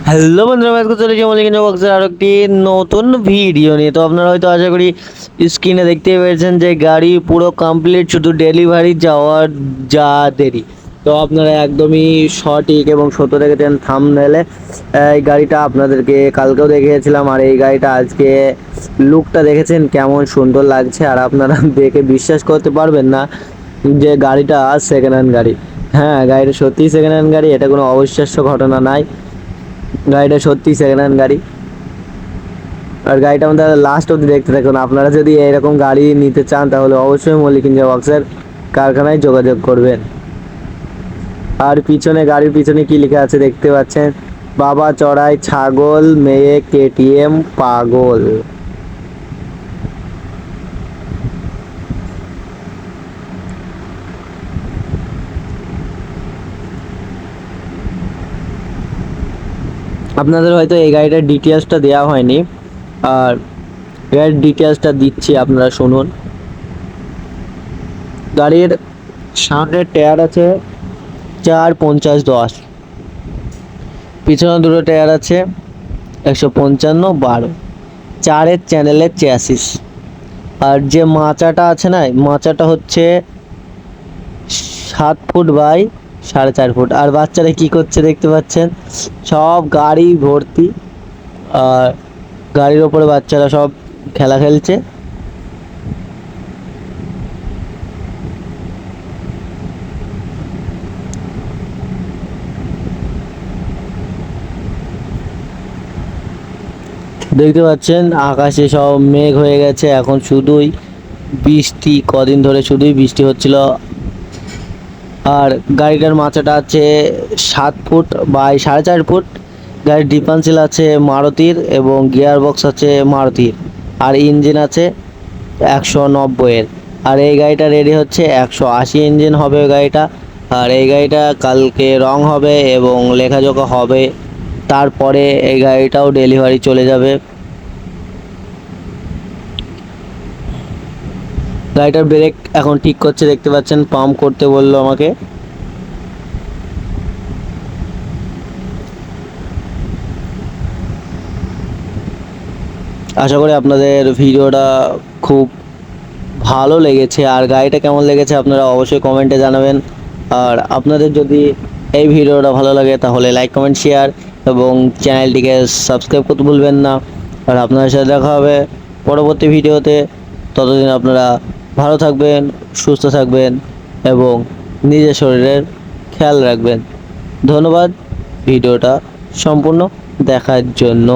Hello বন্ধুরা, আজকে চলে যাবো লিখিন বক্সের আরো একটি নতুন ভিডিও নিয়ে। তো আপনারা হয়তো আশা করি স্ক্রিনে দেখতেই পেয়েছেন যে গাড়ি পুরো কমপ্লিট, শুধু ডেলিভারি যাওয়ার যা দেরি। তো আপনারা একদমই সঠিক এবং সত্য দেখেছেন থাম্বনেলে। এই গাড়িটা আপনাদেরকে কালকেও দেখিয়েছিলাম, আর এই গাড়িটা আজকে লুকটা দেখেছেন কেমন সুন্দর লাগছে। আর আপনারা দেখে বিশ্বাস করতে পারবেন না যে গাড়িটা সেকেন্ড হ্যান্ড গাড়ি। হ্যাঁ, গাড়িটা সত্যিই সেকেন্ড হ্যান্ড গাড়ি, এটা কোনো অবিশ্বাস্য ঘটনা নাই। গাড়িটা সত্যি সেকেন্ড হ্যান্ড গাড়ি। আর গাড়িটা আমাদের লাস্ট অবধি দেখতে থাকুন। আপনারা যদি এরকম গাড়ি নিতে চান তাহলে অবশ্যই মল্লিক ইঞ্জিন বক্সের কারখানায় যোগাযোগ করবেন। আর পিছনে, গাড়ির পিছনে কি লেখা আছে দেখতে পাচ্ছেন, বাবা চড়াই ছাগল, মেয়ে কেটিএম পাগল। আপনাদের হয়তো এই গাড়িটার ডিটেলসটা দেওয়া হয়নি, আর গাড়ির ডিটেলসটা দিচ্ছি, আপনারা শুনুন। গাড়ির সামনের টায়ার আছে 4-50-10, পিছনে দুটো টায়ার আছে 155-12, 4-এর চ্যানেলের চ্যাসিস। আর যে মাচাটা আছে না, মাচাটা হচ্ছে 7 ফুট বাই 4.5 ফুট। আর বাচ্চারা কি করছে দেখতে পাচ্ছেন, সব গাড়ি ভর্তি, আর গাড়ির ওপরে বাচ্চারা সব খেলা খেলছে। দেখতে পাচ্ছেন আকাশে সব মেঘ হয়ে গেছে, এখন শুধুই বৃষ্টি, কদিন ধরে শুধুই বৃষ্টি হচ্ছিল। আর গাড়িটার মাচাটা আছে 7 ফুট বাই 4.5 ফুট। গাড়ির ডিফারেন্সিয়াল আছে মারুতির এবং গিয়ার বক্স আছে মারুতির, আর ইঞ্জিন আছে 190-এর। আর এই গাড়িটা রেডি হচ্ছে 180 ইঞ্জিন হবে গাড়িটা। আর এই গাড়িটা কালকে রং হবে এবং লেখাজোখা হবে, তারপরে এই গাড়িটাও ডেলিভারি চলে যাবে। গাড়িটার ব্রেক এখন ঠিক করছে, দেখতে পাচ্ছেন পাম্প করতে বললো আমাকে। আশা করি আপনাদের ভিডিওটা খুব ভালো লেগেছে, আর গাড়িটা কেমন লেগেছে আপনারা অবশ্যই কমেন্টে জানাবেন। আর আপনাদের যদি এই ভিডিওটা ভালো লাগে তাহলে লাইক, কমেন্ট, শেয়ার এবং চ্যানেলটিকে সাবস্ক্রাইব করতে ভুলবেন না। আর আপনাদের সাথে দেখা হবে পরবর্তী ভিডিওতে। ততদিন আপনারা ভালো থাকবেন, সুস্থ থাকবেন এবং নিজের শরীরের খেয়াল রাখবেন। ধন্যবাদ ভিডিওটা সম্পূর্ণ দেখার জন্য।